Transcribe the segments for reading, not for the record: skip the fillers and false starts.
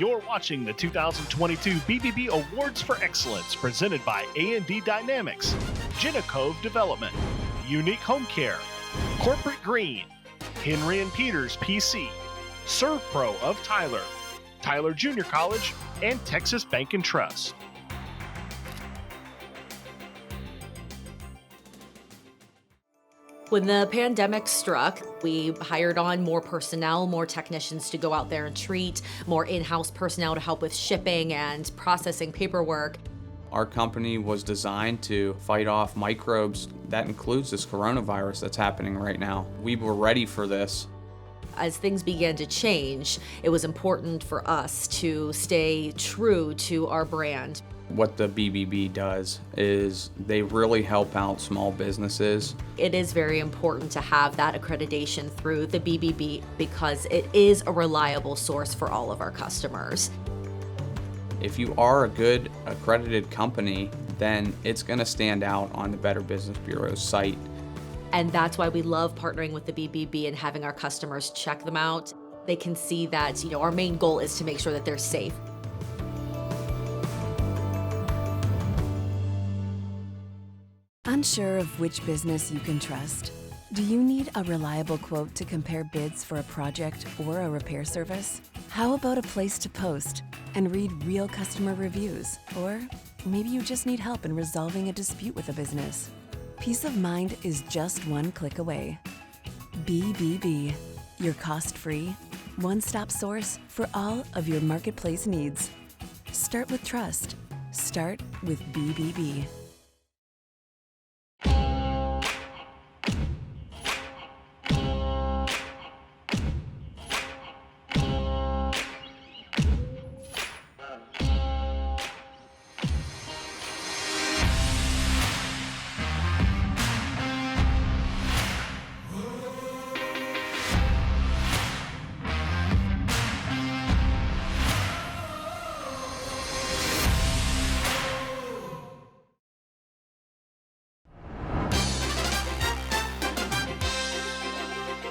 You're watching the 2022 BBB Awards for Excellence presented by A&D Dynamics, Cove Development, Unique Home Care, Corporate Green, Henry and Peters PC, ServPro of Tyler, Tyler Junior College, and Texas Bank and Trust. When the pandemic struck, we hired on more personnel, more technicians to go out there and treat, more in-house personnel to help with shipping and processing paperwork. Our company was designed to fight off microbes. That includes this coronavirus that's happening right now. We were ready for this. As things began to change, it was important for us to stay true to our brand. What the BBB does is they really help out small businesses. It is very important to have that accreditation through the BBB because it is a reliable source for all of our customers. If you are a good accredited company, then it's going to stand out on the Better Business Bureau's site. And that's why we love partnering with the BBB and having our customers check them out. They can see that, our main goal is to make sure that they're safe. Unsure of which business you can trust? Do you need a reliable quote to compare bids for a project or a repair service? How about a place to post and read real customer reviews? Or maybe you just need help in resolving a dispute with a business. Peace of mind is just one click away. BBB, your cost-free, one-stop source for all of your marketplace needs. Start with trust. Start with BBB.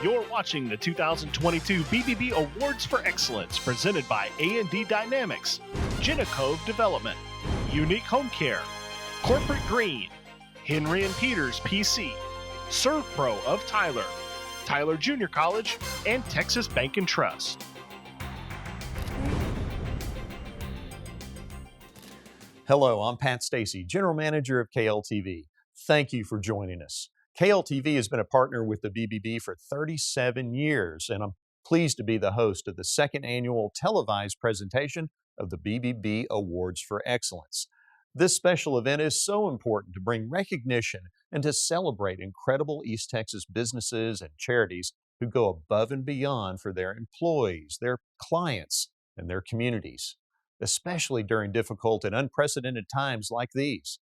You're watching the 2022 BBB Awards for Excellence presented by A&D Dynamics, Cove Development, Unique Home Care, Corporate Green, Henry and Peters PC, ServPro of Tyler, Tyler Junior College, and Texas Bank and Trust. Hello, I'm Pat Stacy, General Manager of KLTV. Thank you for joining us. KLTV has been a partner with the BBB for 37 years, and I'm pleased to be the host of the second annual televised presentation of the BBB Awards for Excellence. This special event is so important to bring recognition and to celebrate incredible East Texas businesses and charities who go above and beyond for their employees, their clients, and their communities, especially during difficult and unprecedented times like these.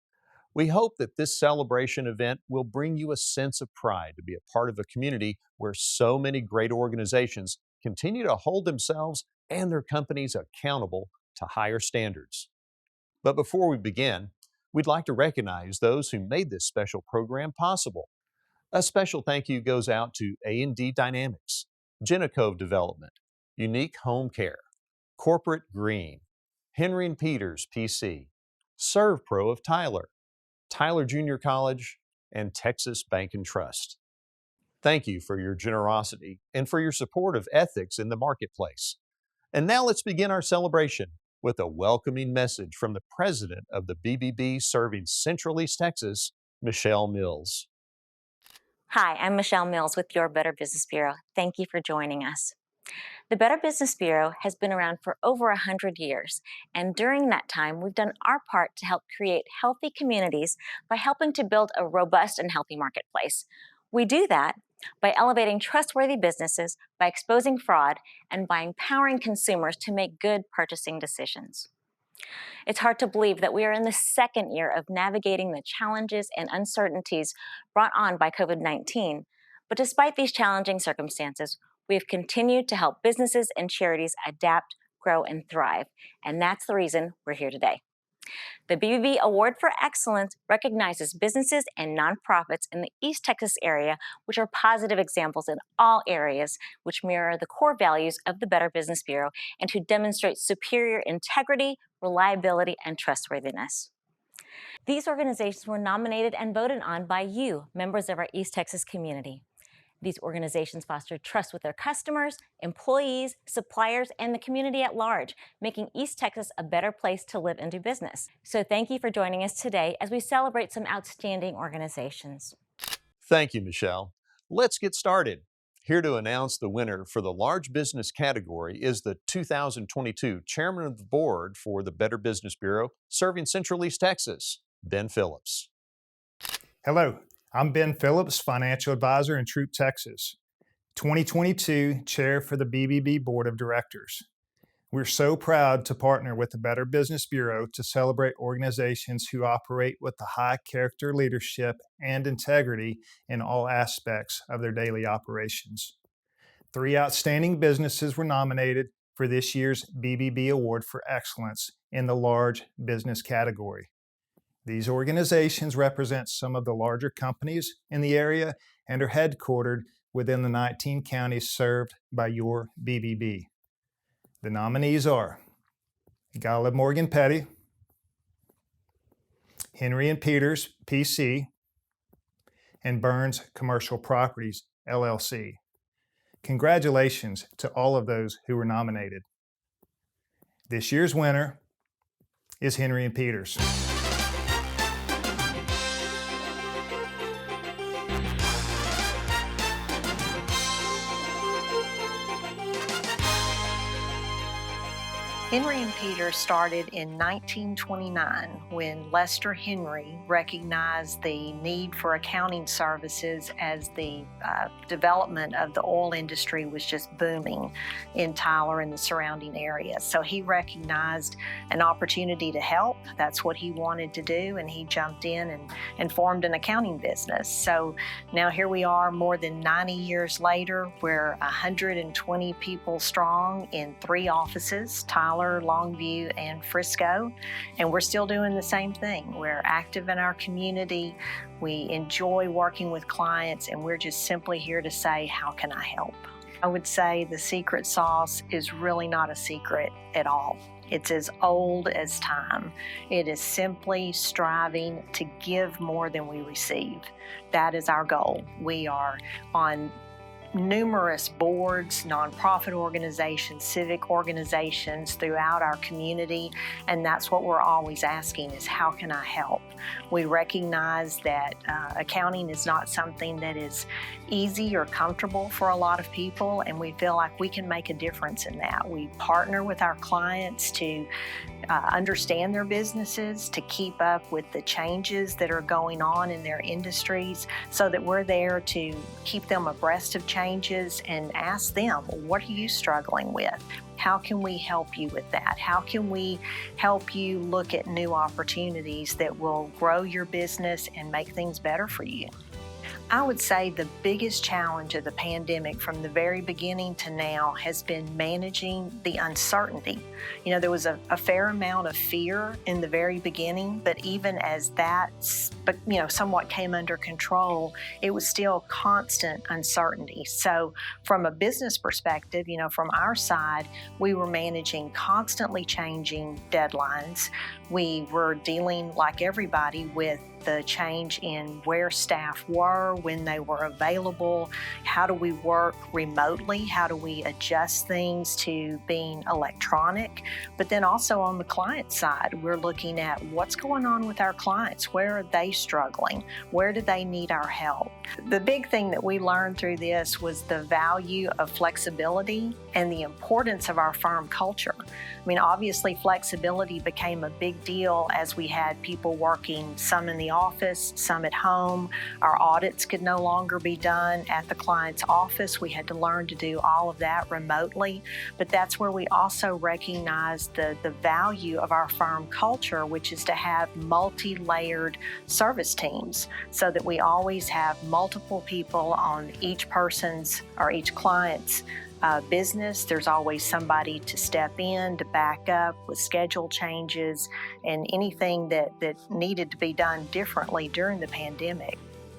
We hope that this celebration event will bring you a sense of pride to be a part of a community where so many great organizations continue to hold themselves and their companies accountable to higher standards. But before we begin, we'd like to recognize those who made this special program possible. A special thank you goes out to A&D Dynamics, Cove Development, Unique Home Care, Corporate Green, Henry and Peters PC, ServPro of Tyler, Tyler Junior College, and Texas Bank and Trust. Thank you for your generosity and for your support of ethics in the marketplace. And now let's begin our celebration with a welcoming message from the president of the BBB serving Central East Texas, Michelle Mills. Hi, I'm Michelle Mills with your Better Business Bureau. Thank you for joining us. The Better Business Bureau has been around for over 100 years, and during that time, we've done our part to help create healthy communities by helping to build a robust and healthy marketplace. We do that by elevating trustworthy businesses, by exposing fraud, and by empowering consumers to make good purchasing decisions. It's hard to believe that we are in the second year of navigating the challenges and uncertainties brought on by COVID-19, but despite these challenging circumstances, we have continued to help businesses and charities adapt, grow, and thrive, and that's the reason we're here today. The BBB Award for Excellence recognizes businesses and nonprofits in the East Texas area, which are positive examples in all areas, which mirror the core values of the Better Business Bureau and to demonstrate superior integrity, reliability, and trustworthiness. These organizations were nominated and voted on by you, members of our East Texas community. These organizations foster trust with their customers, employees, suppliers, and the community at large, making East Texas a better place to live and do business. So thank you for joining us today as we celebrate some outstanding organizations. Thank you, Michelle. Let's get started. Here to announce the winner for the large business category is the 2022 Chairman of the Board for the Better Business Bureau, serving Central East Texas, Ben Phillips. Hello, I'm Ben Phillips, Financial Advisor in Troop, Texas, 2022 Chair for the BBB Board of Directors. We're so proud to partner with the Better Business Bureau to celebrate organizations who operate with the high character leadership and integrity in all aspects of their daily operations. 3 outstanding businesses were nominated for this year's BBB Award for Excellence in the large business category. These organizations represent some of the larger companies in the area and are headquartered within the 19 counties served by your BBB. The nominees are Golub Morgan Petty, Henry and Peters, PC, and Burns Commercial Properties, LLC. Congratulations to all of those who were nominated. This year's winner is Henry and Peters. Henry and Peters started in 1929 when Lester Henry recognized the need for accounting services as the development of the oil industry was just booming in Tyler and the surrounding area. So he recognized an opportunity to help. That's what he wanted to do, and he jumped in and formed an accounting business. So now here we are more than 90 years later. We're 120 people strong in 3 offices, Tyler, Longview, and Frisco, and we're still doing the same thing. We're active in our community, we enjoy working with clients, and we're just simply here to say, how can I help? I would say the secret sauce is really not a secret at all. It's as old as time. It is simply striving to give more than we receive. That is our goal. We are on numerous boards, nonprofit organizations, civic organizations throughout our community, and that's what we're always asking is, how can I help? We recognize that accounting is not something that is easy or comfortable for a lot of people, and we feel like we can make a difference in that. We partner with our clients to understand their businesses, to keep up with the changes that are going on in their industries, so that we're there to keep them abreast of changes and ask them, what are you struggling with? How can we help you with that? How can we help you look at new opportunities that will grow your business and make things better for you? I would say the biggest challenge of the pandemic from the very beginning to now has been managing the uncertainty. You know, there was a fair amount of fear in the very beginning, but even as that, somewhat came under control, it was still constant uncertainty. So from a business perspective, from our side, we were managing constantly changing deadlines. We were dealing, like everybody, with the change in where staff were, when they were available, how do we work remotely, how do we adjust things to being electronic. But then also on the client side, we're looking at what's going on with our clients, where are they struggling, where do they need our help. The big thing that we learned through this was the value of flexibility and the importance of our firm culture. I mean, obviously flexibility became a big deal as we had people working, some in the office, some at home. Our audits could no longer be done at the client's office. We had to learn to do all of that remotely. But that's where we also recognized the value of our firm culture, which is to have multi-layered service teams so that we always have multiple people on each person's or each client's business, there's always somebody to step in, to back up with schedule changes and anything that needed to be done differently during the pandemic.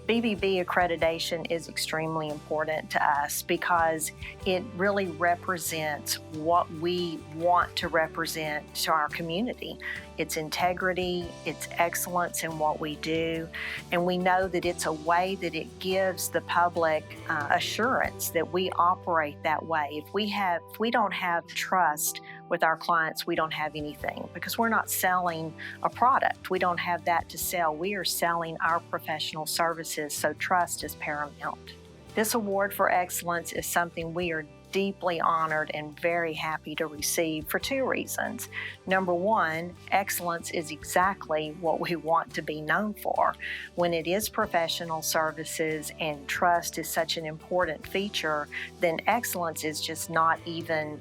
BBB accreditation is extremely important to us because it really represents what we want to represent to our community. It's integrity, it's excellence in what we do, and we know that it's a way that it gives the public assurance that we operate that way. If we don't have trust with our clients, we don't have anything, because we're not selling a product. We don't have that to sell. We are selling our professional services, so trust is paramount. This award for excellence is something we are deeply honored and very happy to receive for two reasons. Number one, excellence is exactly what we want to be known for. When it is professional services and trust is such an important feature, then excellence is just not even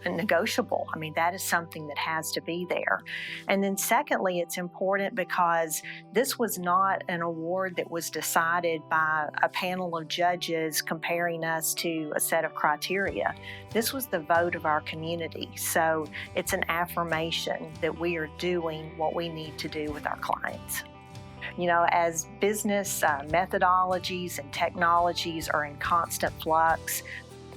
negotiable. I mean, that is something that has to be there. And then secondly, it's important because this was not an award that was decided by a panel of judges comparing us to a set of criteria. This was the vote of our community. So it's an affirmation that we are doing what we need to do with our clients. You know, as business methodologies and technologies are in constant flux,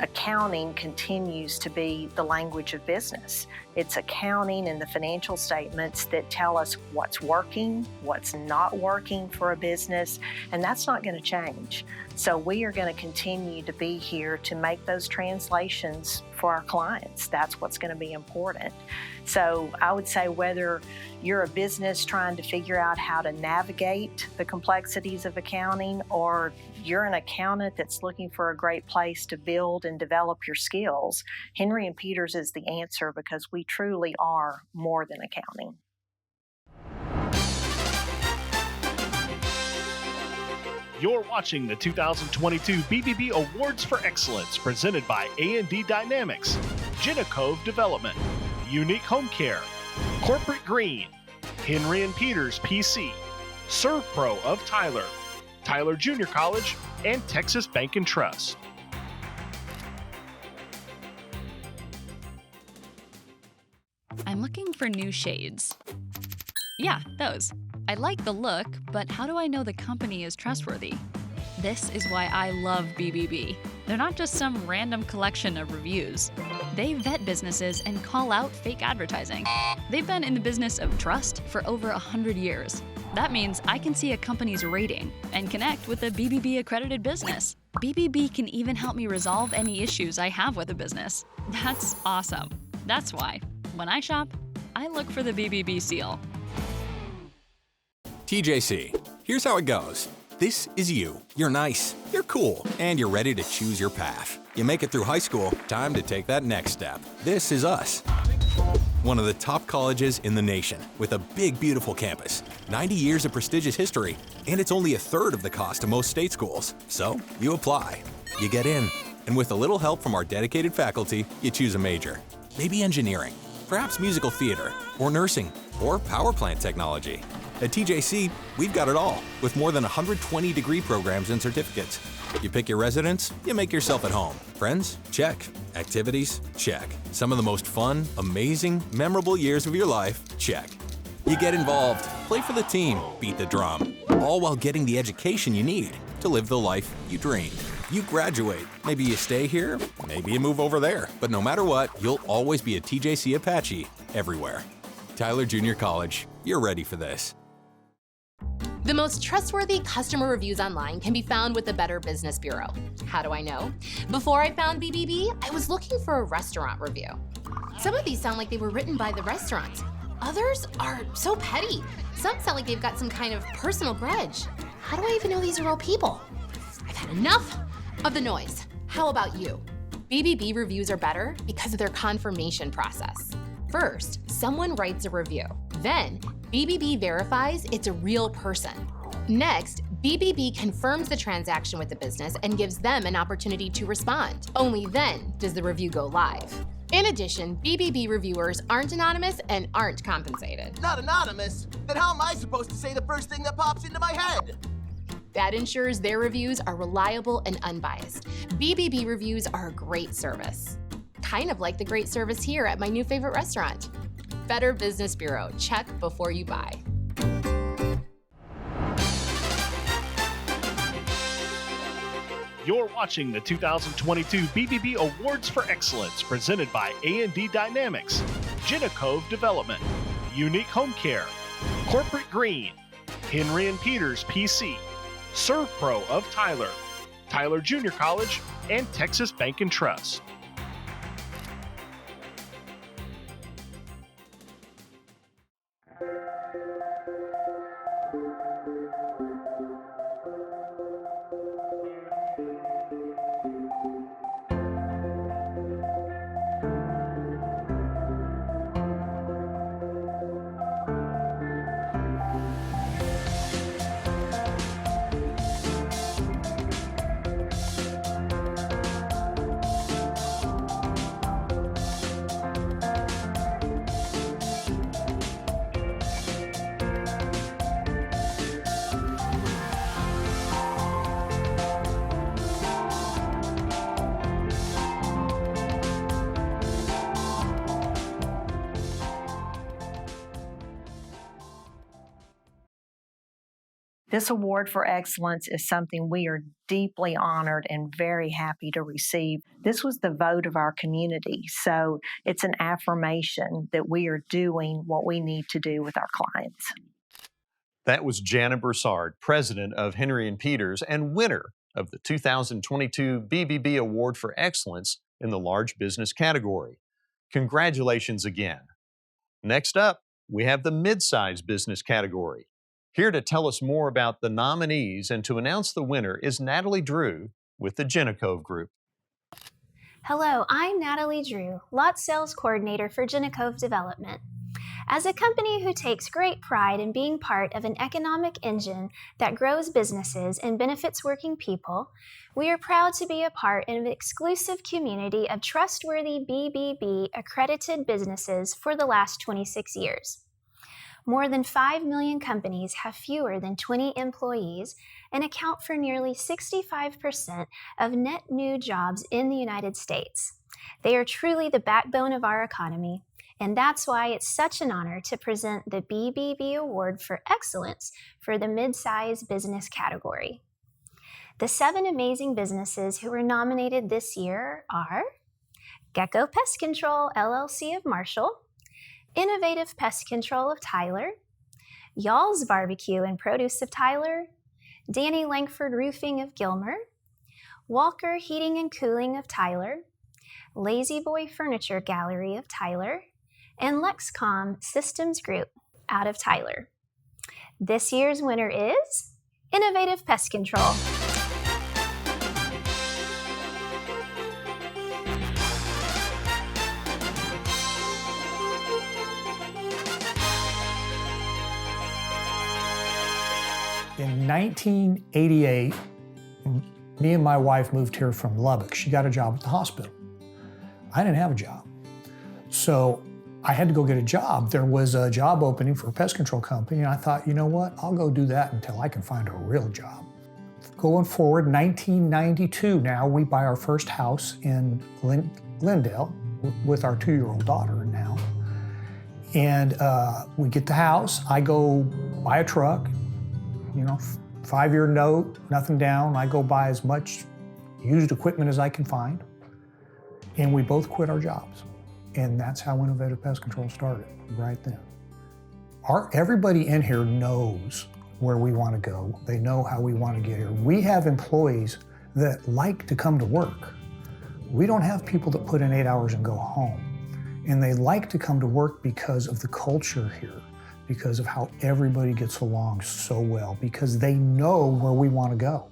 accounting continues to be the language of business. It's accounting and the financial statements that tell us what's working, what's not working for a business, and that's not going to change. So we are going to continue to be here to make those translations for our clients. That's what's going to be important. So I would say whether you're a business trying to figure out how to navigate the complexities of accounting, or you're an accountant that's looking for a great place to build and develop your skills, Henry & Peters is the answer, because we truly are more than accounting. You're watching the 2022 BBB Awards for Excellence, presented by A&D Dynamics, Genacove Development, Unique Home Care, Corporate Green, Henry & Peters PC, ServPro of Tyler, Tyler Junior College, and Texas Bank and Trust. I'm looking for new shades. Yeah, those. I like the look, but how do I know the company is trustworthy? This is why I love BBB. They're not just some random collection of reviews. They vet businesses and call out fake advertising. They've been in the business of trust for over 100 years. That means I can see a company's rating and connect with a BBB accredited business. BBB can even help me resolve any issues I have with a business. That's awesome. That's why, when I shop, I look for the BBB seal. TJC, here's how it goes. This is you. You're nice, you're cool, and you're ready to choose your path. You make it through high school, time to take that next step. This is us. One of the top colleges in the nation, with a big, beautiful campus, 90 years of prestigious history, and it's only a third of the cost of most state schools. So, you apply, you get in, and with a little help from our dedicated faculty, you choose a major. Maybe engineering, perhaps musical theater, or nursing, or power plant technology. At TJC, we've got it all, with more than 120 degree programs and certificates. You pick your residence, you make yourself at home. Friends? Check. Activities? Check. Some of the most fun, amazing, memorable years of your life? Check. You get involved, play for the team, beat the drum, all while getting the education you need to live the life you dreamed. You graduate, maybe you stay here, maybe you move over there, but no matter what, you'll always be a TJC Apache everywhere. Tyler Junior College, you're ready for this. The most trustworthy customer reviews online can be found with the Better Business Bureau. How do I know? Before I found BBB, I was looking for a restaurant review. Some of these sound like they were written by the restaurants. Others are so petty. Some sound like they've got some kind of personal grudge. How do I even know these are real people? I've had enough of the noise. How about you? BBB reviews are better because of their confirmation process. First, someone writes a review. Then, BBB verifies it's a real person. Next, BBB confirms the transaction with the business and gives them an opportunity to respond. Only then does the review go live. In addition, BBB reviewers aren't anonymous and aren't compensated. Not anonymous? Then how am I supposed to say the first thing that pops into my head? That ensures their reviews are reliable and unbiased. BBB reviews are a great service. Kind of like the great service here at my new favorite restaurant. Better Business Bureau. Check before you buy. You're watching the 2022 BBB Awards for Excellence presented by A&D Dynamics, Genacove Development, Unique Home Care, Corporate Green, Henry and Peters PC, ServPro of Tyler, Tyler Junior College, and Texas Bank and Trust. This award for excellence is something we are deeply honored and very happy to receive. This was the vote of our community, so it's an affirmation that we are doing what we need to do with our clients. That was Jana Broussard, president of Henry and Peters and winner of the 2022 BBB Award for Excellence in the large business category. Congratulations again. Next up, we have the Midsize business category. Here to tell us more about the nominees and to announce the winner is Natalie Drew with the Genacove Group. Hello, I'm Natalie Drew, Lot Sales Coordinator for Genacove Development. As a company who takes great pride in being part of an economic engine that grows businesses and benefits working people, we are proud to be a part of an exclusive community of trustworthy BBB accredited businesses for the last 26 years. More than 5 million companies have fewer than 20 employees and account for nearly 65% of net new jobs in the United States. They are truly the backbone of our economy, and that's why it's such an honor to present the BBB Award for Excellence for the Midsize business category. The 7 amazing businesses who were nominated this year are Gecko Pest Control, LLC of Marshall, Innovative Pest Control of Tyler, Y'all's Barbecue and Produce of Tyler, Danny Langford Roofing of Gilmer, Walker Heating and Cooling of Tyler, Lazy Boy Furniture Gallery of Tyler, and Lexcom Systems Group out of Tyler. This year's winner is Innovative Pest Control. In 1988, me and my wife moved here from Lubbock. She got a job at the hospital. I didn't have a job. So I had to go get a job. There was a job opening for a pest control company, and I thought, you know what, I'll go do that until I can find a real job. Going forward, 1992 now, we buy our first house in Glendale with our 2-year-old daughter now. And we get the house, I go buy a truck, 5-year note, nothing down. I go buy as much used equipment as I can find. And we both quit our jobs. And that's how Innovative Pest Control started, right then. Everybody in here knows where we want to go. They know how we want to get here. We have employees that like to come to work. We don't have people that put in 8 hours and go home. And they like to come to work because of the culture here, because of how everybody gets along so well, because they know where we want to go.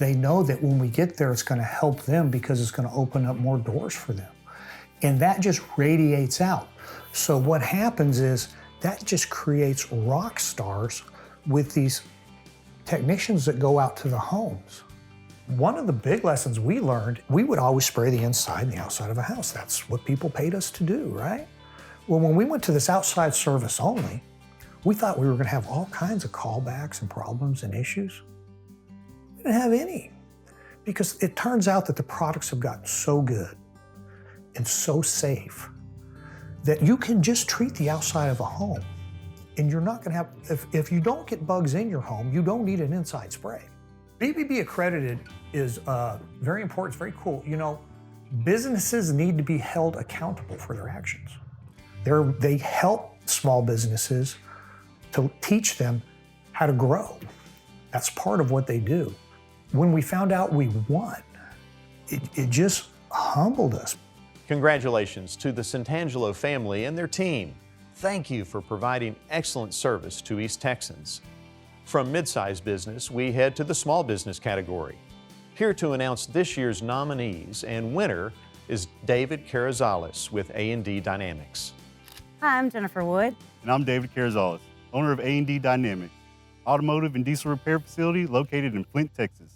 They know that when we get there, it's going to help them because it's going to open up more doors for them. And that just radiates out. So what happens is that just creates rock stars with these technicians that go out to the homes. One of the big lessons we learned, we would always spray the inside and the outside of a house. That's what people paid us to do, right? Well, when we went to this outside service only, we thought we were going to have all kinds of callbacks and problems and issues. We didn't have any. Because it turns out that the products have gotten so good and so safe that you can just treat the outside of a home. And you're not gonna have, if you don't get bugs in your home, you don't need an inside spray. BBB accredited is very important, it's very cool. You know, businesses need to be held accountable for their actions. They help small businesses to teach them how to grow. That's part of what they do. When we found out we won, it just humbled us. Congratulations to the Santangelo family and their team. Thank you for providing excellent service to East Texans. From Midsize business, we head to the small business category. Here to announce this year's nominees and winner is David Carrizales with A&D Dynamics. Hi, I'm Jennifer Wood. And I'm David Carrizales, owner of A&D Dynamics, automotive and diesel repair facility located in Flint, Texas.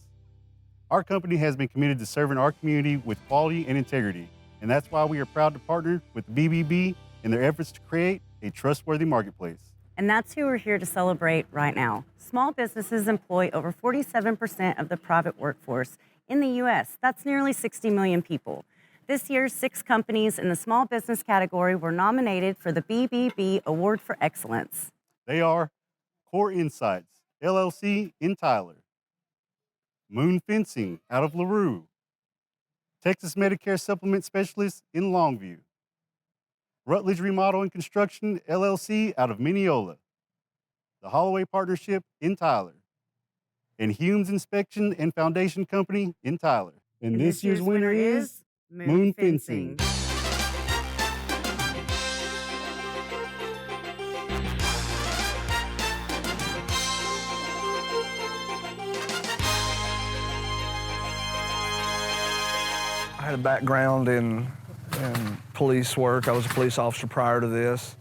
Our company has been committed to serving our community with quality and integrity, and that's why we are proud to partner with BBB in their efforts to create a trustworthy marketplace. And that's who we're here to celebrate right now. Small businesses employ over 47% of the private workforce in the U.S. That's nearly 60 million people. This year, 6 companies in the small business category were nominated for the BBB Award for Excellence. They are Core Insights, LLC in Tyler, Moon Fencing out of LaRue, Texas Medicare Supplement Specialist in Longview, Rutledge Remodel and Construction, LLC out of Mineola, the Holloway Partnership in Tyler, and Humes Inspection and Foundation Company in Tyler. And this year's winner is Moon Fencing. I had a background in police work. I was a police officer prior to this,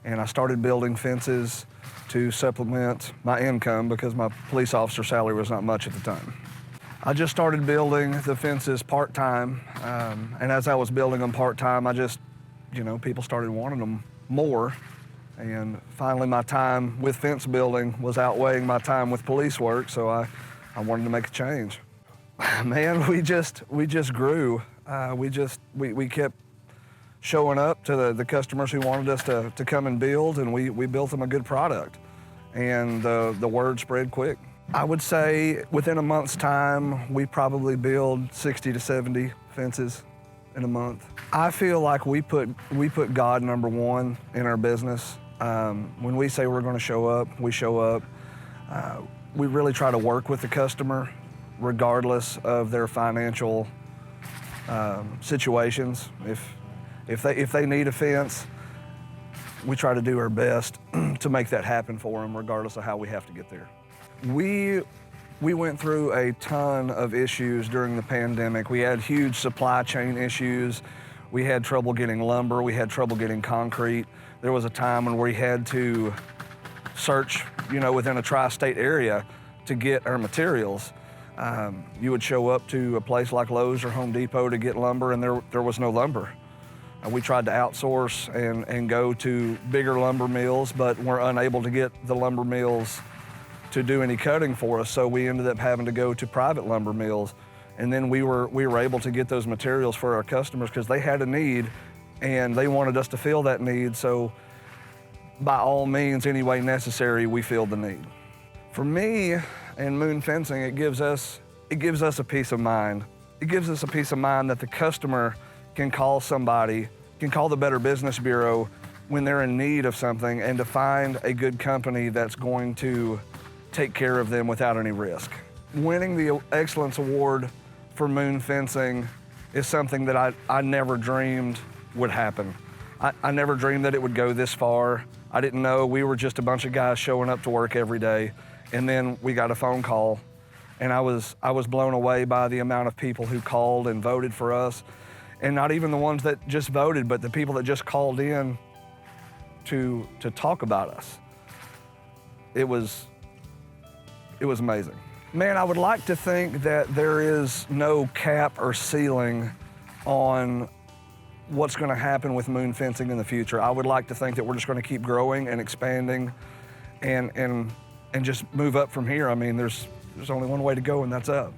and I started building fences to supplement my income because my police officer salary was not much at the time. I just started building the fences part-time, and as I was building them part-time, I just, people started wanting them more, and finally my time with fence building was outweighing my time with police work, so I wanted to make a change. Man, we just grew. We kept showing up to the customers who wanted us to come and build, and we built them a good product. And the word spread quick. I would say within a month's time, we probably build 60 to 70 fences in a month. I feel like we put God number one in our business. When we say we're going to show up, we show up. We really try to work with the customer regardless of their financial situations. If they need a fence, we try to do our best to make that happen for them, regardless of how we have to get there. We went through a ton of issues during the pandemic. We had huge supply chain issues. We had trouble getting lumber. We had trouble getting concrete. There was a time when we had to search, within a tri-state area to get our materials. You would show up to a place like Lowe's or Home Depot to get lumber, and there was no lumber. We tried to outsource and go to bigger lumber mills, but were unable to get the lumber mills to do any cutting for us, so we ended up having to go to private lumber mills. And then we were able to get those materials for our customers because they had a need, and they wanted us to fill that need, so by all means, any way necessary, we filled the need. For me and Moon Fencing, it gives us a peace of mind. It gives us a peace of mind that the customer can call somebody, can call the Better Business Bureau when they're in need of something, and to find a good company that's going to take care of them without any risk. Winning the Excellence Award for Moon Fencing is something that I never dreamed would happen. I never dreamed that it would go this far. I didn't know. We were just a bunch of guys showing up to work every day, and then we got a phone call, and I was blown away by the amount of people who called and voted for us. And not even the ones that just voted, but the people that just called in to talk about us. It was amazing. Man, I would like to think that there is no cap or ceiling on what's going to happen with Moon Fencing in the future. I would like to think that we're just going to keep growing and expanding and just move up from here. I mean, there's There's only one way to go, and that's up.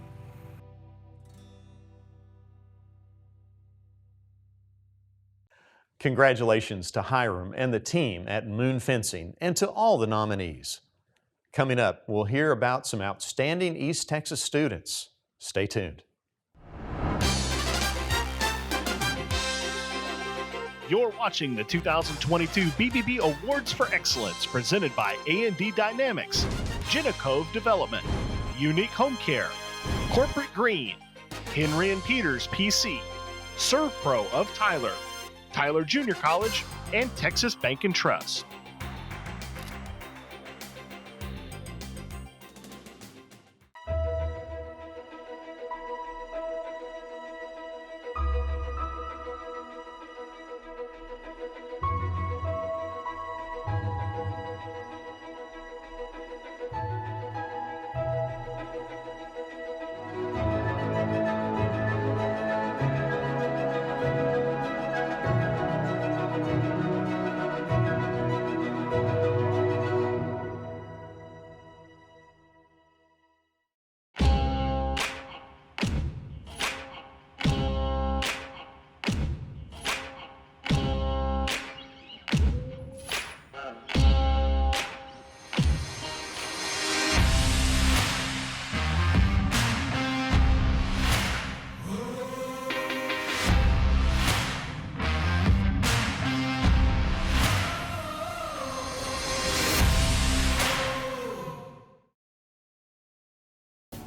Congratulations to Hiram and the team at Moon Fencing and to all the nominees. Coming up, we'll hear about some outstanding East Texas students. Stay tuned. You're watching the 2022 BBB Awards for Excellence presented by A&D Dynamics, Cove Development, Unique Home Care, Corporate Green, Henry and Peters PC, ServPro of Tyler, Tyler Junior College, and Texas Bank and Trust.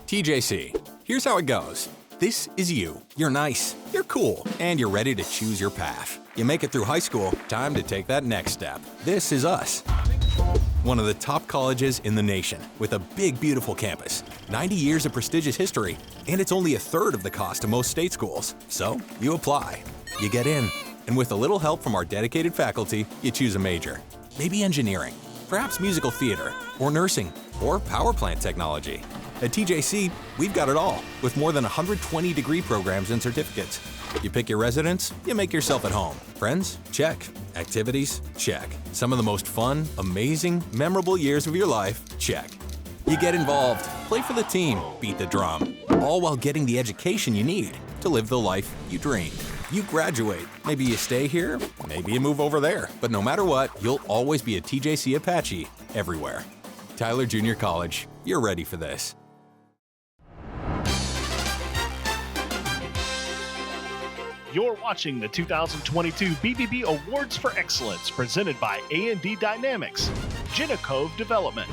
TJC, here's how it goes. This is you. You're nice, you're cool, and you're ready to choose your path. You make it through high school, time to take that next step. This is us. One of the top colleges in the nation, with a big, beautiful campus, 90 years of prestigious history, and it's only a third of the cost of most state schools. So, you apply, you get in, and with a little help from our dedicated faculty, you choose a major. Maybe engineering, perhaps musical theater, or nursing, or power plant technology. At TJC, we've got it all, with more than 120 degree programs and certificates. You pick your residence, you make yourself at home. Friends? Check. Activities? Check. Some of the most fun, amazing, memorable years of your life? Check. You get involved, play for the team, beat the drum, all while getting the education you need to live the life you dreamed. You graduate. Maybe you stay here, maybe you move over there. But no matter what, you'll always be a TJC Apache everywhere. Tyler Junior College, you're ready for this. You're watching the 2022 BBB Awards for Excellence presented by A&D Dynamics, Cove Development,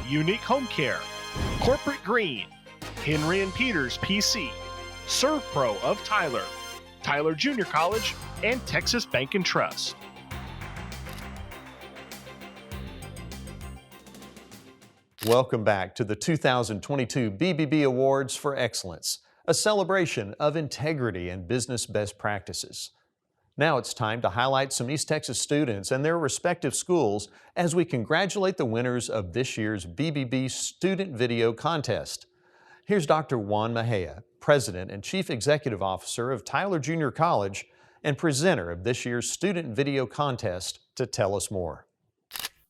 Unique Home Care, Corporate Green, Henry and Peters PC, ServPro of Tyler, Tyler Junior College, and Texas Bank and Trust. Welcome back to the 2022 BBB Awards for Excellence, a celebration of integrity and business best practices. Now it's time to highlight some East Texas students and their respective schools as we congratulate the winners of this year's BBB Student Video Contest. Here's Dr. Juan Mejia, President and Chief Executive Officer of Tyler Junior College and presenter of this year's Student Video Contest, to tell us more.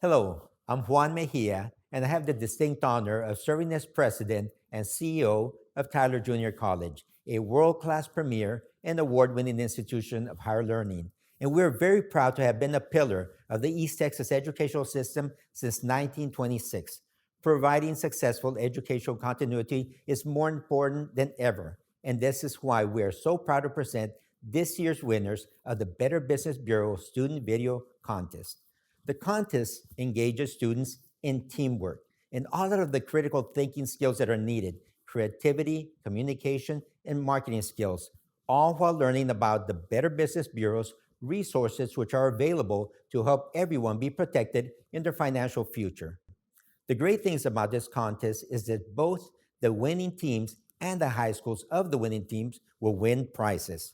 Hello, I'm Juan Mejia, and I have the distinct honor of serving as President and CEO of Tyler Junior College, a world-class premier and award-winning institution of higher learning. And we're very proud to have been a pillar of the East Texas educational system since 1926. Providing successful educational continuity is more important than ever. And this is why we are so proud to present this year's winners of the Better Business Bureau Student Video Contest. The contest engages students in teamwork and all of the critical thinking skills that are needed: creativity, communication, and marketing skills, all while learning about the Better Business Bureau's resources, which are available to help everyone be protected in their financial future. The great things about this contest is that both the winning teams and the high schools of the winning teams will win prizes.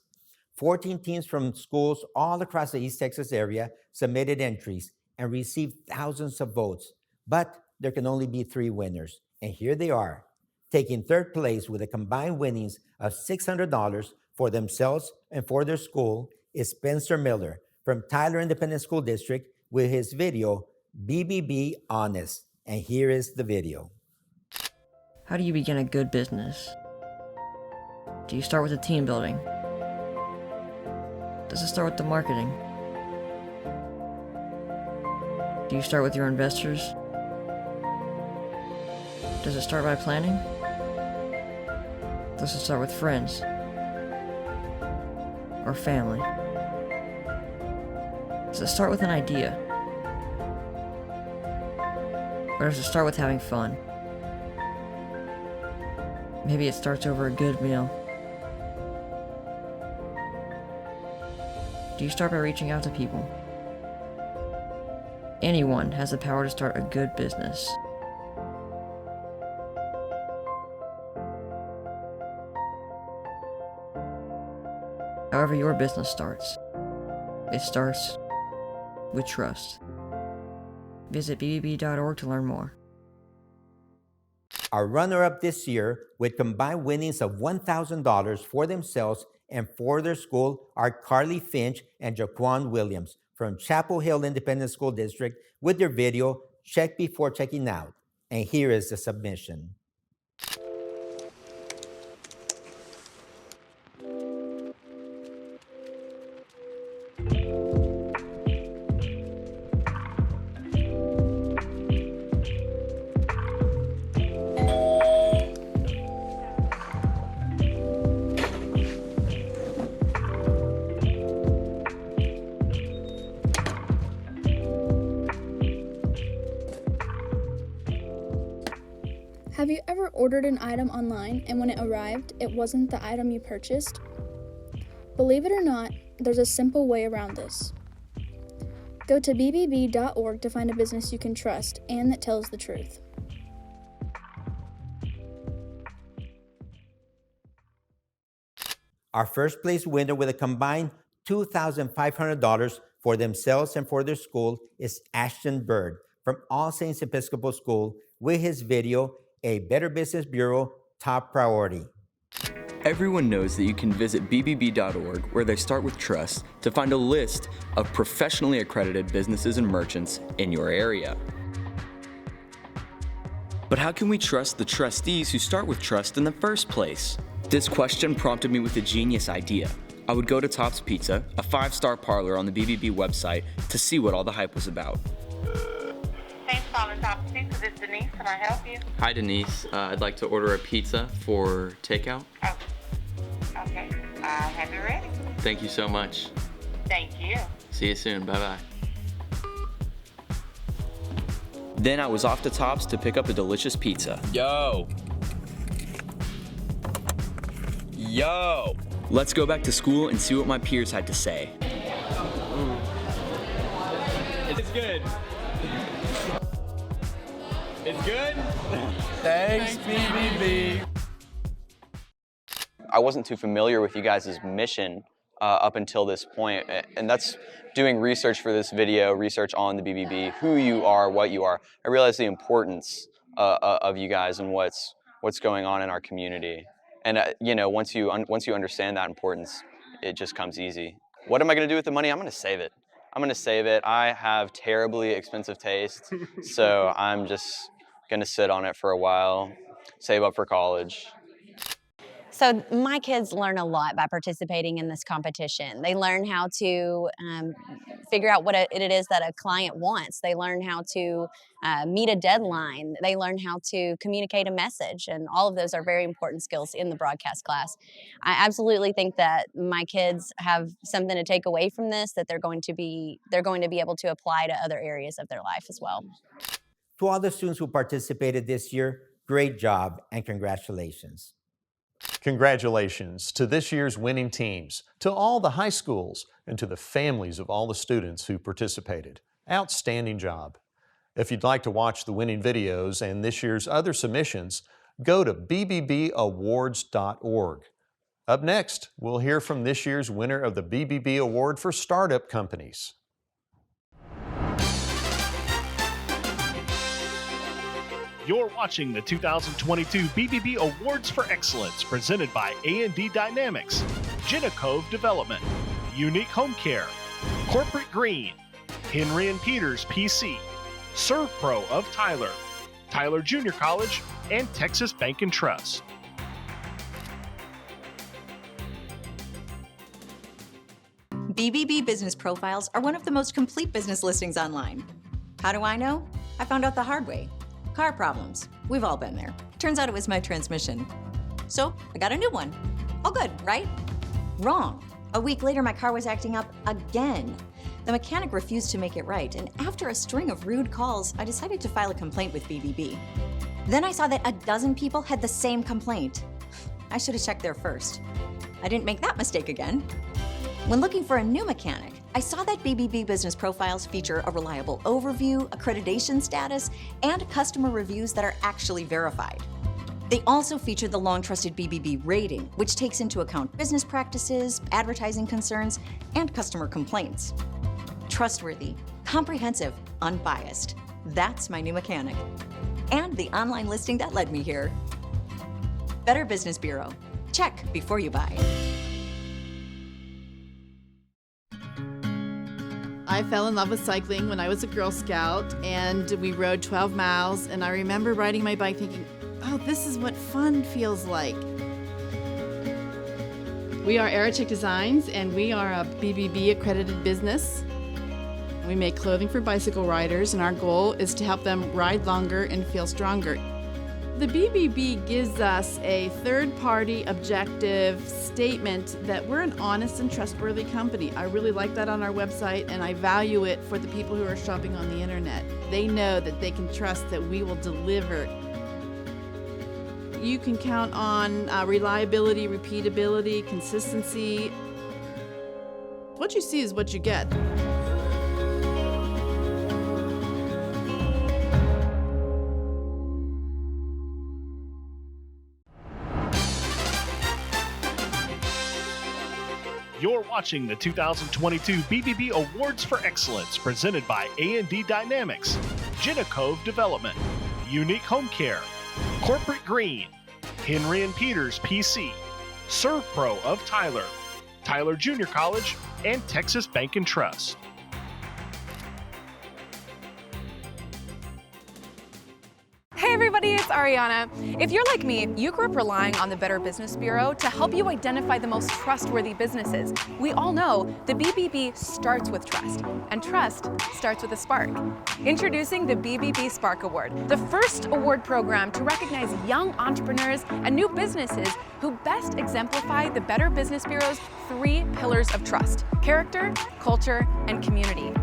14 teams from schools all across the East Texas area submitted entries and received thousands of votes, but there can only be 3 winners. And here they are. Taking third place with a combined winnings of $600 for themselves and for their school is Spencer Miller from Tyler Independent School District with his video, BBB Honest. And here is the video. How do you begin a good business? Do you start with the team building? Does it start with the marketing? Do you start with your investors? Does it start by planning? Does it start with friends? Or family? Does it start with an idea? Or does it start with having fun? Maybe it starts over a good meal. Do you start by reaching out to people? Anyone has the power to start a good business. However your business starts, it starts with trust. Visit bbb.org to learn more. Our runner-up this year, with combined winnings of $1,000 for themselves and for their school, are Carly Finch and Jaquan Williams from Chapel Hill Independent School District with their video, Check Before Checking Out. And here is the submission. Have you ever ordered an item online and when it arrived, it wasn't the item you purchased? Believe it or not, there's a simple way around this. Go to bbb.org to find a business you can trust and that tells the truth. Our first place winner with a combined $2,500 for themselves and for their school is Ashton Bird from All Saints Episcopal School with his video, A Better Business Bureau Top Priority. Everyone knows that you can visit bbb.org, where they start with trust, to find a list of professionally accredited businesses and merchants in your area. But how can we trust the trustees who start with trust in the first place? This question prompted me with a genius idea. I would go to Top's Pizza, a 5-star parlor on the BBB website, to see what all the hype was about. Thanks for calling Top's Pizza. This is Denise. Can I help you? Hi Denise, I'd like to order a pizza for takeout. Oh, okay. I have it ready. Thank you so much. Thank you. See you soon, bye-bye. Then I was off to Top's to pick up a delicious pizza. Yo! Let's go back to school and see what my peers had to say. It's good. It's good? Thanks, BBB. I wasn't too familiar with you guys' mission up until this point, and that's doing research for this video, research on the BBB, who you are, what you are. I realized the importance of you guys and what's going on in our community. And you know, once you understand that importance, it just comes easy. What am I going to do with the money? I'm going to save it. I'm going to save it. I have terribly expensive taste, so I'm just going to sit on it for a while, save up for college. So my kids learn a lot by participating in this competition. They learn how to figure out what it is that a client wants. They learn how to meet a deadline. They learn how to communicate a message, and all of those are very important skills in the broadcast class. I absolutely think that my kids have something to take away from this that they're going to be able to apply to other areas of their life as well. To all the students who participated this year, great job and congratulations. Congratulations to this year's winning teams, to all the high schools, and to the families of all the students who participated. Outstanding job. If you'd like to watch the winning videos and this year's other submissions, go to bbbawards.org. Up next, we'll hear from this year's winner of the BBB Award for Startup Companies. You're watching the 2022 BBB Awards for Excellence, presented by A&D Dynamics, Genicove Development, Unique Home Care, Corporate Green, Henry & Peters PC, ServPro of Tyler, Tyler Junior College, and Texas Bank and Trust. BBB business profiles are one of the most complete business listings online. How do I know? I found out the hard way. Car problems. We've all been there. Turns out it was my transmission. So I got a new one. All good, right? Wrong. A week later, my car was acting up again. The mechanic refused to make it right, and after a string of rude calls, I decided to file a complaint with BBB. Then I saw that a dozen people had the same complaint. I should have checked there first. I didn't make that mistake again. When looking for a new mechanic, I saw that BBB business profiles feature a reliable overview, accreditation status, and customer reviews that are actually verified. They also feature the long-trusted BBB rating, which takes into account business practices, advertising concerns, and customer complaints. Trustworthy, comprehensive, unbiased. That's my new mechanic. And the online listing that led me here. Better Business Bureau. Check before you buy. I fell in love with cycling when I was a Girl Scout, and we rode 12 miles, and I remember riding my bike thinking, oh, this is what fun feels like. We are Aerocheck Designs, and we are a BBB accredited business. We make clothing for bicycle riders, and our goal is to help them ride longer and feel stronger. The BBB gives us a third-party objective statement that we're an honest and trustworthy company. I really like that on our website, and I value it for the people who are shopping on the internet. They know that they can trust that we will deliver. You can count on reliability, repeatability, consistency. What you see is what you get. You're watching the 2022 BBB Awards for Excellence presented by A&D Dynamics, Genacove Development, Unique Home Care, Corporate Green, Henry & Peters PC, ServPro of Tyler, Tyler Junior College, and Texas Bank and Trust. Hey everybody, it's Ariana. If you're like me, you grew up relying on the Better Business Bureau to help you identify the most trustworthy businesses. We all know the BBB starts with trust, and trust starts with a spark. Introducing the BBB Spark Award, the first award program to recognize young entrepreneurs and new businesses who best exemplify the Better Business Bureau's 3 pillars of trust: character, culture, and community.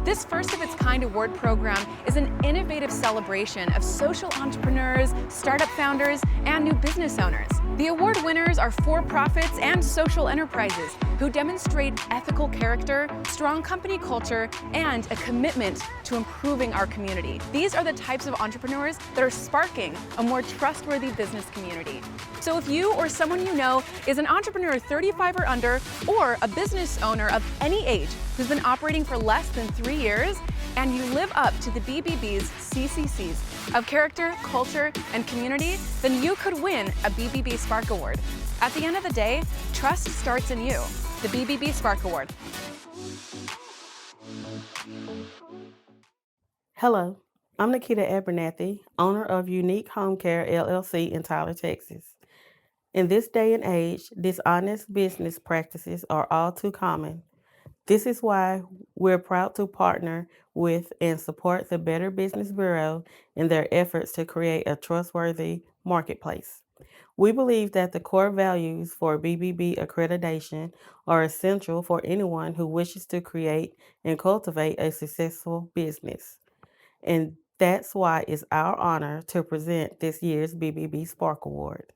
This first-of-its-kind award program is an innovative celebration of social entrepreneurs, startup founders, and new business owners. The award winners are for-profits and social enterprises who demonstrate ethical character, strong company culture, and a commitment to improving our community. These are the types of entrepreneurs that are sparking a more trustworthy business community. So if you or someone you know is an entrepreneur 35 or under, or a business owner of any age who's been operating for less than 3 years, and you live up to the BBB's CCCs of character, culture, and community, then you could win a BBB Spark Award. At the end of the day, trust starts in you. The BBB Spark Award. Hello, I'm Nikita Abernathy, owner of Unique Home Care LLC in Tyler, Texas. In this day and age, dishonest business practices are all too common. This is why we're proud to partner with and support the Better Business Bureau in their efforts to create a trustworthy marketplace. We believe that the core values for BBB accreditation are essential for anyone who wishes to create and cultivate a successful business. And that's why it's our honor to present this year's BBB Spark Award.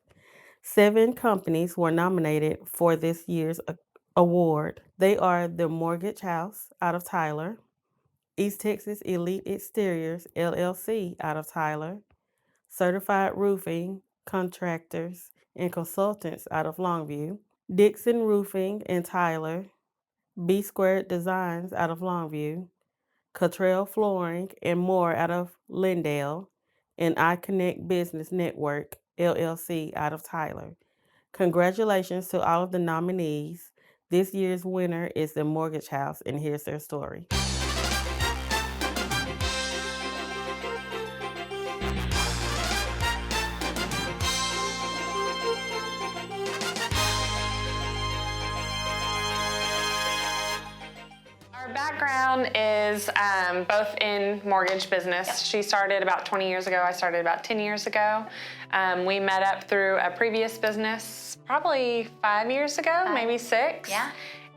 7 companies were nominated for this year's award. They are the Mortgage House out of Tyler, East Texas Elite Exteriors LLC out of Tyler, Certified Roofing Contractors and Consultants out of Longview, Dixon Roofing in Tyler, B Squared Designs out of Longview, Cottrell Flooring and more out of Lindale, and iConnect Business Network LLC out of Tyler. Congratulations to all of the nominees. This year's winner is the Mortgage House, and here's their story. background is both in mortgage business. She started about 20 years ago. I started about 10 years ago. We met up through a previous business probably 5 years ago, maybe 6. Yeah.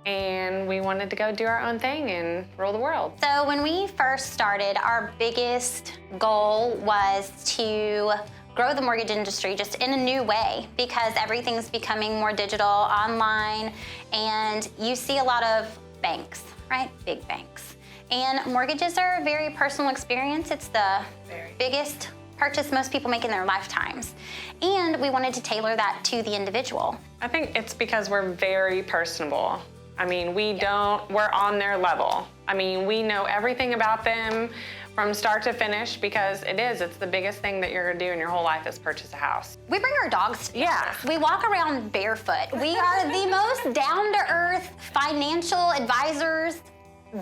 And we wanted to go do our own thing and rule the world. So when we first started, our biggest goal was to grow the mortgage industry just in a new way, because everything's becoming more digital, online, and you see a lot of banks, right? Big banks. And mortgages are a very personal experience. It's the biggest purchase most people make in their lifetimes. And we wanted to tailor that to the individual. I think it's because we're very personable. I mean, we're on their level. I mean, we know everything about them from start to finish, because it's the biggest thing that you're gonna do in your whole life is purchase a house. We bring our dogs to the Yeah. office. We walk around barefoot. We are the most down-to-earth financial advisors,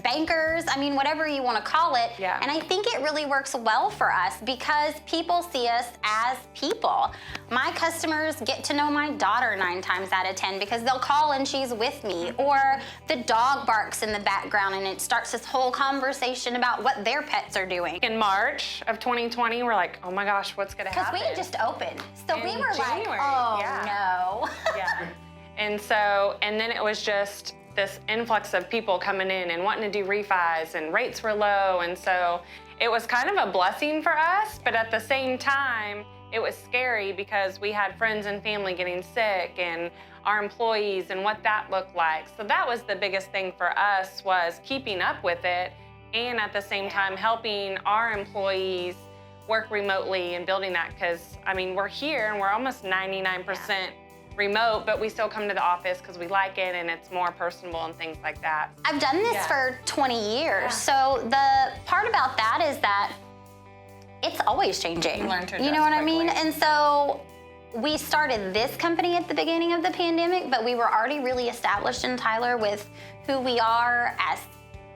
bankers, I mean, whatever you want to call it. Yeah. And I think it really works well for us because people see us as people. My customers get to know my daughter 9 times out of 10 because they'll call and she's with me, or the dog barks in the background and it starts this whole conversation about what their pets are doing. In March of 2020, we're like, oh my gosh, what's gonna happen? Because we had just opened. So we In were January, like, oh yeah. no. Yeah. And then it was just this influx of people coming in and wanting to do refis, and rates were low. And so it was kind of a blessing for us, but at the same time, it was scary because we had friends and family getting sick and our employees and what that looked like. So that was the biggest thing for us, was keeping up with it, and at the same time helping our employees work remotely and building that, because I mean, we're here and we're almost 99% remote, but we still come to the office because we like it and it's more personable and things like that. I've done this for 20 years. So the part about that is that it's always changing. You learn to You know what I mean? And so we started this company at the beginning of the pandemic, but we were already really established in Tyler with who we are as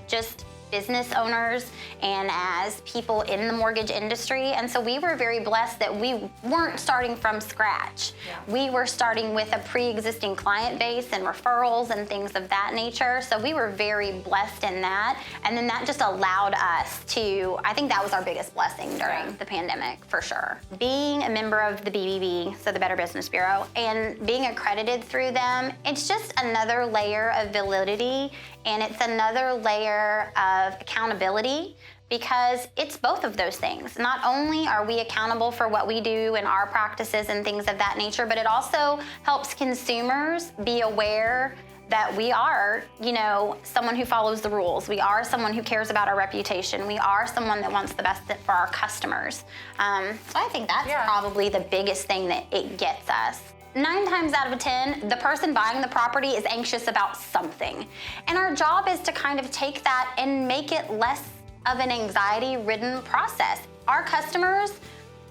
just business owners and as people in the mortgage industry. And so we were very blessed that we weren't starting from scratch. We were starting with a pre-existing client base and referrals and things of that nature. So we were very blessed in that. And then that just allowed us to, I think that was our biggest blessing during the pandemic, for sure. Being a member of the BBB, so the Better Business Bureau, and being accredited through them, it's just another layer of validity, and it's another layer of accountability, because it's both of those things. Not only are we accountable for what we do and our practices and things of that nature, but it also helps consumers be aware that we are, you know, someone who follows the rules. We are someone who cares about our reputation. We are someone that wants the best for our customers. So I think that's probably the biggest thing that it gets us. 9 times out of 10, the person buying the property is anxious about something. And our job is to kind of take that and make it less of an anxiety-ridden process. Our customers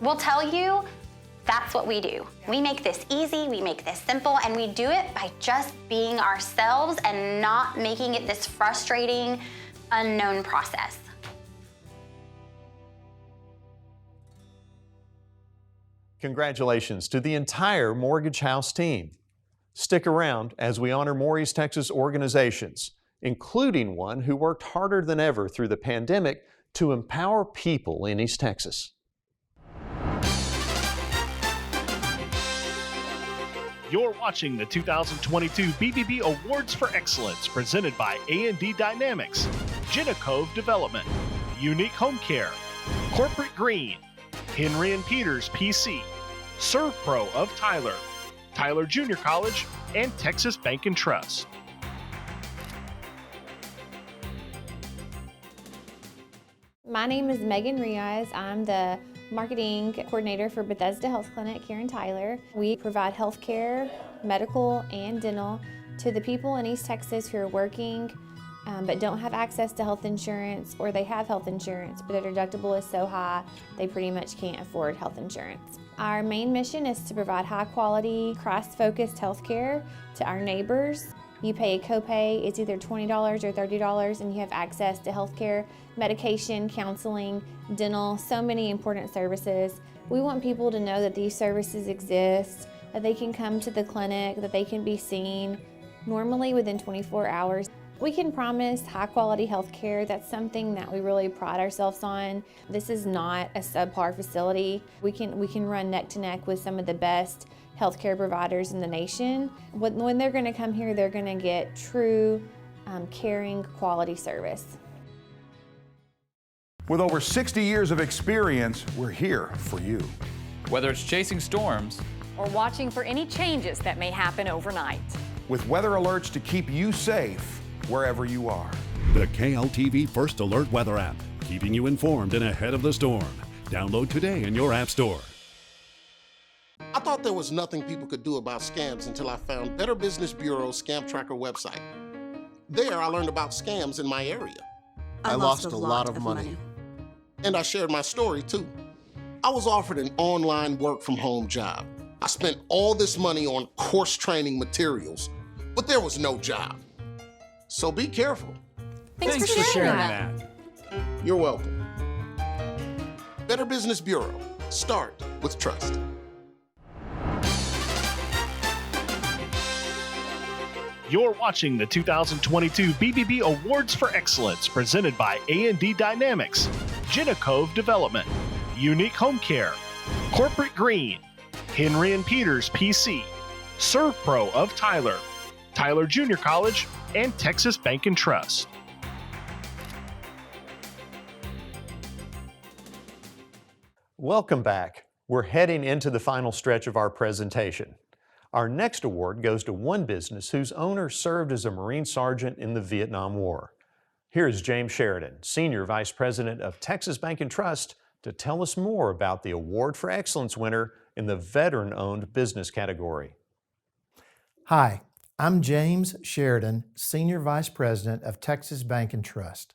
will tell you that's what we do. We make this easy, we make this simple, and we do it by just being ourselves and not making it this frustrating, unknown process. Congratulations to the entire Mortgage House team. Stick around as we honor more East Texas organizations, including one who worked harder than ever through the pandemic to empower people in East Texas. You're watching the 2022 BBB Awards for Excellence, presented by A&D Dynamics, Cove Development, Unique Home Care, Corporate Green, Henry and Peters PC, ServPro of Tyler, Tyler Junior College, and Texas Bank and Trust. My name is Megan Riaz. I'm the marketing coordinator for Bethesda Health Clinic here in Tyler. We provide health care, medical, and dental to the people in East Texas who are working but don't have access to health insurance, or they have health insurance but their deductible is so high they pretty much can't afford health insurance. Our main mission is to provide high quality, Christ-focused health care to our neighbors. You pay a copay, it's either $20 or $30, and you have access to health care, medication, counseling, dental, so many important services. We want people to know that these services exist, that they can come to the clinic, that they can be seen normally within 24 hours. We can promise high quality health care. That's something that we really pride ourselves on. This is not a subpar facility. We can run neck to neck with some of the best healthcare providers in the nation. When they're going to come here, they're going to get true, caring, quality service. With over 60 years of experience, we're here for you. Whether it's chasing storms or watching for any changes that may happen overnight. With weather alerts to keep you safe wherever you are. The KLTV First Alert Weather app, keeping you informed and ahead of the storm. Download today in your app store. I thought there was nothing people could do about scams until I found Better Business Bureau's Scam Tracker website. There, I learned about scams in my area. I lost a lot of money. And I shared my story too. I was offered an online work-from-home job. I spent all this money on course training materials, but there was no job. So be careful. Thanks for sharing that. You're welcome. Better Business Bureau. Start with trust. You're watching the 2022 BBB Awards for Excellence presented by A&D Dynamics, Cove Development, Unique Home Care, Corporate Green, Henry & Peters PC, ServPro of Tyler, Tyler Junior College, and Texas Bank & Trust. Welcome back. We're heading into the final stretch of our presentation. Our next award goes to one business whose owner served as a Marine Sergeant in the Vietnam War. Here's James Sheridan, Senior Vice President of Texas Bank & Trust, to tell us more about the Award for Excellence winner in the Veteran-Owned Business category. Hi, I'm James Sheridan, Senior Vice President of Texas Bank & Trust.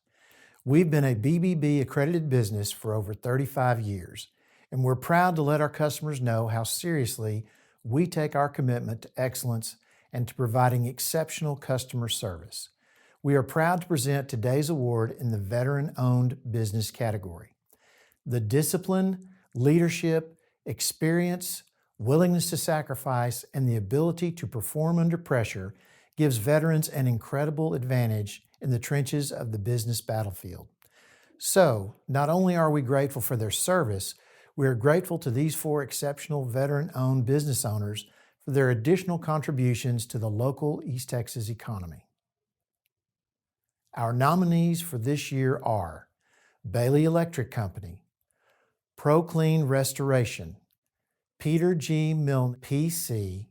We've been a BBB accredited business for over 35 years, and we're proud to let our customers know how seriously we take our commitment to excellence and to providing exceptional customer service. We are proud to present today's award in the Veteran-Owned Business category. The discipline, leadership, experience, willingness to sacrifice, and the ability to perform under pressure gives veterans an incredible advantage in the trenches of the business battlefield. So, not only are we grateful for their service, we are grateful to these 4 exceptional veteran-owned business owners for their additional contributions to the local East Texas economy. Our nominees for this year are Bailey Electric Company, ProClean Restoration, Peter G. Milne PC,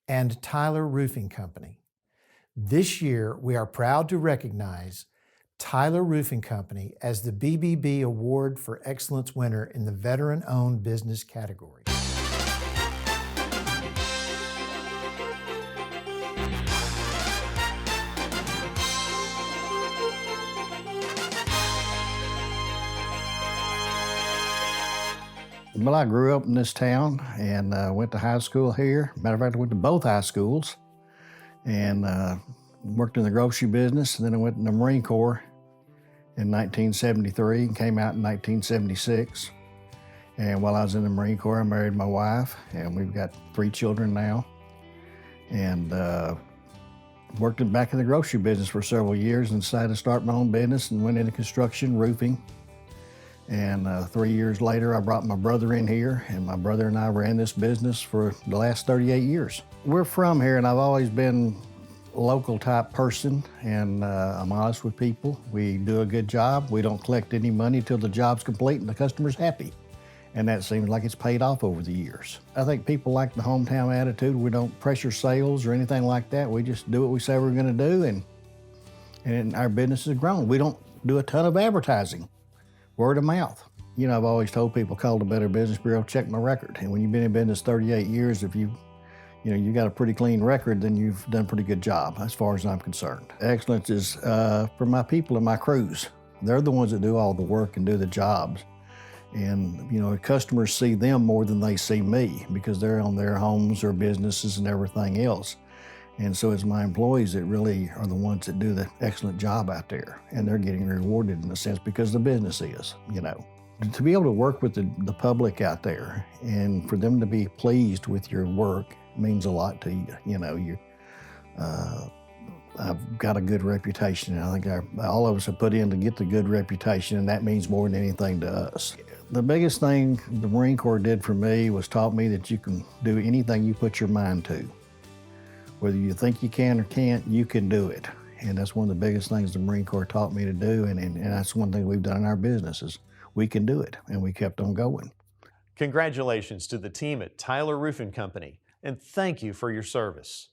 and Tyler Roofing Company. This year, we are proud to recognize Tyler Roofing Company as the BBB Award for Excellence winner in the Veteran-Owned Business category. Well, I grew up in this town and went to high school here. Matter of fact, I went to both high schools and worked in the grocery business. And then I went in the Marine Corps in 1973 and came out in 1976. And while I was in the Marine Corps, I married my wife, and we've got 3 children now. And worked back in the grocery business for several years and decided to start my own business and went into construction, roofing. And 3 years later, I brought my brother in here, and my brother and I ran this business for the last 38 years. We're from here, and I've always been a local type person, and I'm honest with people. We do a good job. We don't collect any money till the job's complete and the customer's happy. And that seems like it's paid off over the years. I think people like the hometown attitude. We don't pressure sales or anything like that. We just do what we say we're gonna do, and our business has grown. We don't do a ton of advertising. Word of mouth. You know, I've always told people, call the Better Business Bureau, check my record. And when you've been in business 38 years, if you got a pretty clean record, then you've done a pretty good job as far as I'm concerned. Excellence is for my people and my crews. They're the ones that do all the work and do the jobs. And, you know, customers see them more than they see me because they're on their homes or businesses and everything else. And so it's my employees that really are the ones that do the excellent job out there. And they're getting rewarded in a sense because the business is, you know. To be able to work with the public out there and for them to be pleased with your work means a lot to you. You know, I've got a good reputation. I think all of us have put in to get the good reputation, and that means more than anything to us. The biggest thing the Marine Corps did for me was taught me that you can do anything you put your mind to. Whether you think you can or can't, you can do it. And that's one of the biggest things the Marine Corps taught me to do, and that's one thing we've done in our business is we can do it, and we kept on going. Congratulations to the team at Tyler Roofing Company, and thank you for your service.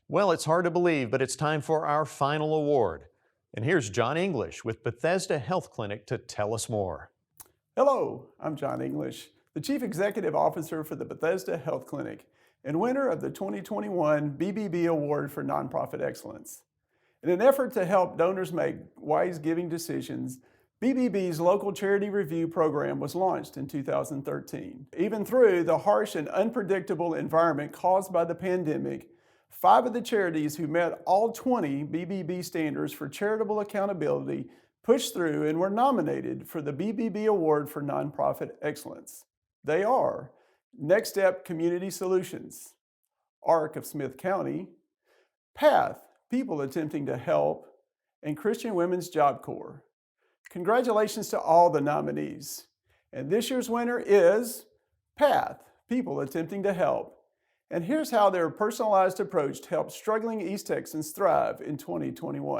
Well, it's hard to believe, but it's time for our final award. And here's John English with Bethesda Health Clinic to tell us more. Hello, I'm John English, the Chief Executive Officer for the Bethesda Health Clinic and winner of the 2021 BBB Award for Nonprofit Excellence. In an effort to help donors make wise giving decisions, BBB's local charity review program was launched in 2013. Even through the harsh and unpredictable environment caused by the pandemic, 5 of the charities who met all 20 BBB standards for charitable accountability pushed through and were nominated for the BBB Award for Nonprofit Excellence. They are Next Step Community Solutions, ARC of Smith County, PATH, People Attempting to Help, and Christian Women's Job Corps. Congratulations to all the nominees. And this year's winner is PATH, People Attempting to Help. And here's how their personalized approach helped struggling East Texans thrive in 2021.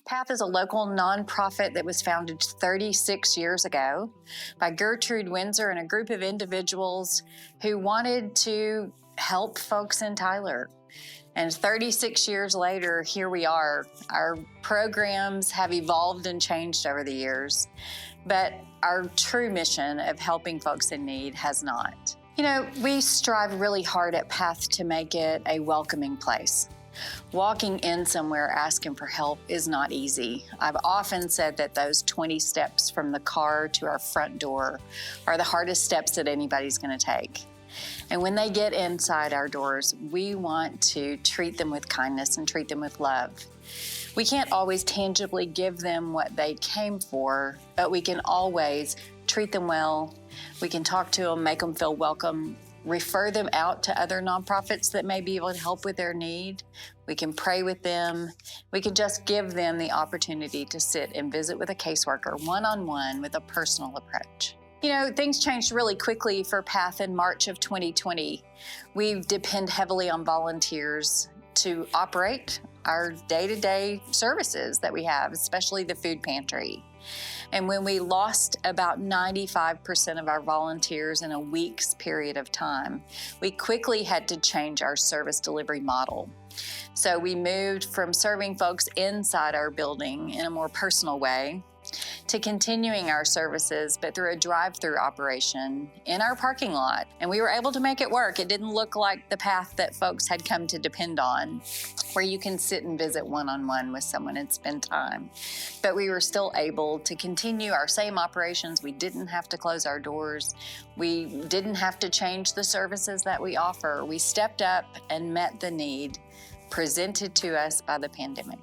PATH is a local nonprofit that was founded 36 years ago by Gertrude Windsor and a group of individuals who wanted to help folks in Tyler. And 36 years later, here we are. Our programs have evolved and changed over the years, but our true mission of helping folks in need has not. You know, we strive really hard at PATH to make it a welcoming place. Walking in somewhere asking for help is not easy. I've often said that those 20 steps from the car to our front door are the hardest steps that anybody's going to take. And when they get inside our doors, we want to treat them with kindness and treat them with love. We can't always tangibly give them what they came for, but we can always treat them well. We can talk to them, make them feel welcome, refer them out to other nonprofits that may be able to help with their need. We can pray with them. We can just give them the opportunity to sit and visit with a caseworker one-on-one with a personal approach. You know, things changed really quickly for PATH in March of 2020. We depend heavily on volunteers to operate our day-to-day services that we have, especially the food pantry. And when we lost about 95% of our volunteers in a week's period of time, we quickly had to change our service delivery model. So we moved from serving folks inside our building in a more personal way to continuing our services, but through a drive-through operation in our parking lot. And we were able to make it work. It didn't look like the PATH that folks had come to depend on, where you can sit and visit one-on-one with someone and spend time. But we were still able to continue our same operations. We didn't have to close our doors. We didn't have to change the services that we offer. We stepped up and met the need presented to us by the pandemic.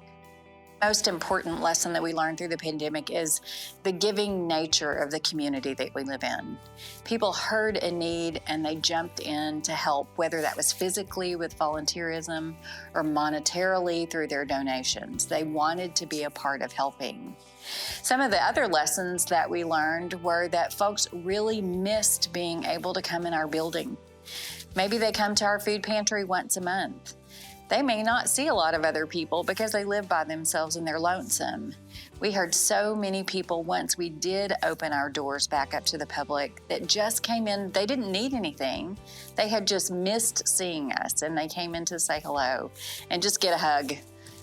Most important lesson that we learned through the pandemic is the giving nature of the community that we live in. People heard a need and they jumped in to help, whether that was physically with volunteerism or monetarily through their donations. They wanted to be a part of helping. Some of the other lessons that we learned were that folks really missed being able to come in our building. Maybe they come to our food pantry once a month. They may not see a lot of other people because they live by themselves and they're lonesome. We heard so many people once we did open our doors back up to the public that just came in. They didn't need anything. They had just missed seeing us and they came in to say hello and just get a hug.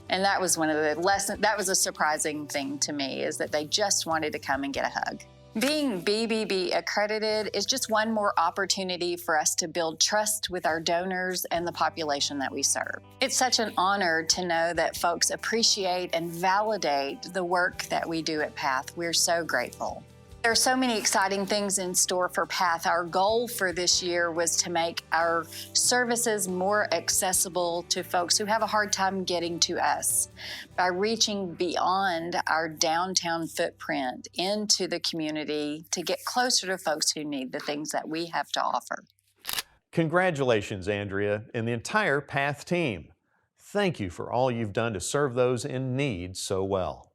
And that was one of the lessons, that was a surprising thing to me, is that they just wanted to come and get a hug. Being BBB accredited is just one more opportunity for us to build trust with our donors and the population that we serve. It's such an honor to know that folks appreciate and validate the work that we do at PATH. We're so grateful. There are so many exciting things in store for PATH. Our goal for this year was to make our services more accessible to folks who have a hard time getting to us by reaching beyond our downtown footprint into the community to get closer to folks who need the things that we have to offer. Congratulations, Andrea, and the entire PATH team. Thank you for all you've done to serve those in need so well.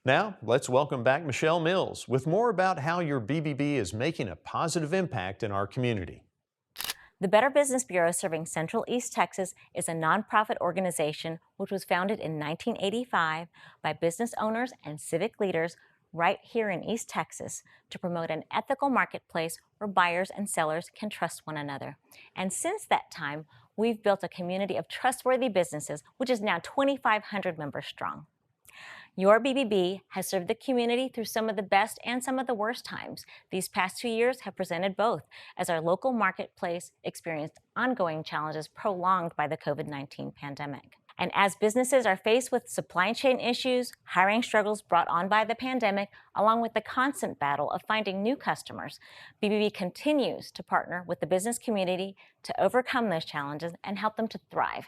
Now, let's welcome back Michelle Mills with more about how your BBB is making a positive impact in our community. The Better Business Bureau, serving Central East Texas, is a nonprofit organization which was founded in 1985 by business owners and civic leaders right here in East Texas to promote an ethical marketplace where buyers and sellers can trust one another. And since that time, we've built a community of trustworthy businesses, which is now 2,500 members strong. Your BBB has served the community through some of the best and some of the worst times. These past 2 years have presented both, as our local marketplace experienced ongoing challenges prolonged by the COVID-19 pandemic. And as businesses are faced with supply chain issues, hiring struggles brought on by the pandemic, along with the constant battle of finding new customers, BBB continues to partner with the business community to overcome those challenges and help them to thrive.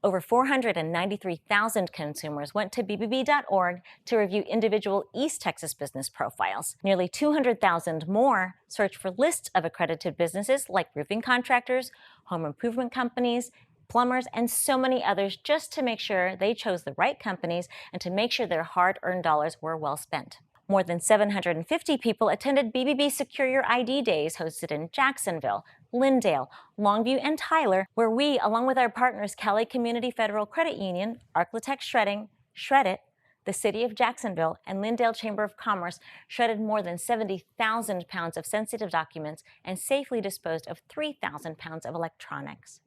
Over 493,000 consumers went to bbb.org to review individual East Texas business profiles. Nearly 200,000 more searched for lists of accredited businesses like roofing contractors, home improvement companies, plumbers, and so many others, just to make sure they chose the right companies and to make sure their hard-earned dollars were well spent. More than 750 people attended BBB Secure Your ID Days hosted in Jacksonville, Lindale, Longview, and Tyler, where we, along with our partners Kelly Community Federal Credit Union, Arclitect Shredding, Shred-It, the City of Jacksonville, and Lindale Chamber of Commerce, shredded more than 70,000 pounds of sensitive documents and safely disposed of 3,000 pounds of electronics.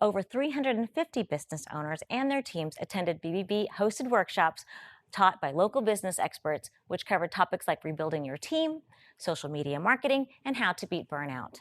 Over 350 business owners and their teams attended BBB-hosted workshops taught by local business experts, which covered topics like rebuilding your team, social media marketing, and how to beat burnout.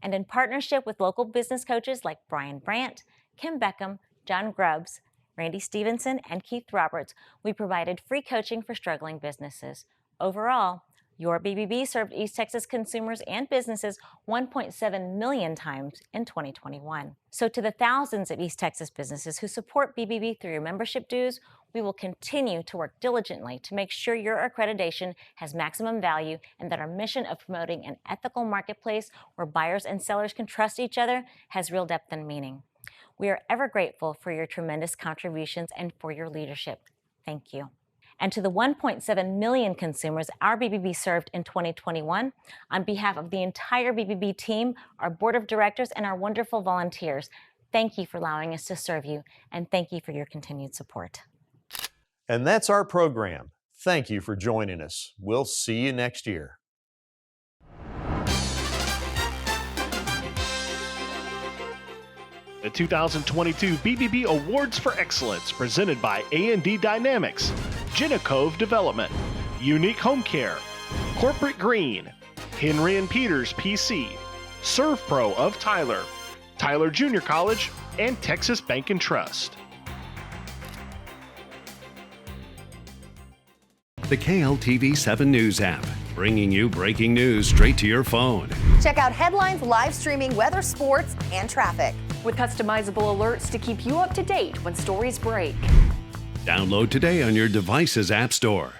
And in partnership with local business coaches like Brian Brandt, Kim Beckham, John Grubbs, Randy Stevenson, and Keith Roberts, we provided free coaching for struggling businesses. Overall, your BBB served East Texas consumers and businesses 1.7 million times in 2021. So to the thousands of East Texas businesses who support BBB through your membership dues, we will continue to work diligently to make sure your accreditation has maximum value and that our mission of promoting an ethical marketplace where buyers and sellers can trust each other has real depth and meaning. We are ever grateful for your tremendous contributions and for your leadership. Thank you. And to the 1.7 million consumers our BBB served in 2021, on behalf of the entire BBB team, our board of directors, and our wonderful volunteers, thank you for allowing us to serve you, and thank you for your continued support. And that's our program. Thank you for joining us. We'll see you next year. The 2022 BBB Awards for Excellence, presented by A&D Dynamics, Genicove Development, Unique Home Care, Corporate Green, Henry and Peters PC, ServPro of Tyler, Tyler Junior College, and Texas Bank and Trust. The KLTV 7 News app, bringing you breaking news straight to your phone. Check out headlines, live streaming, weather, sports, and traffic. With customizable alerts to keep you up to date when stories break. Download today on your device's app store.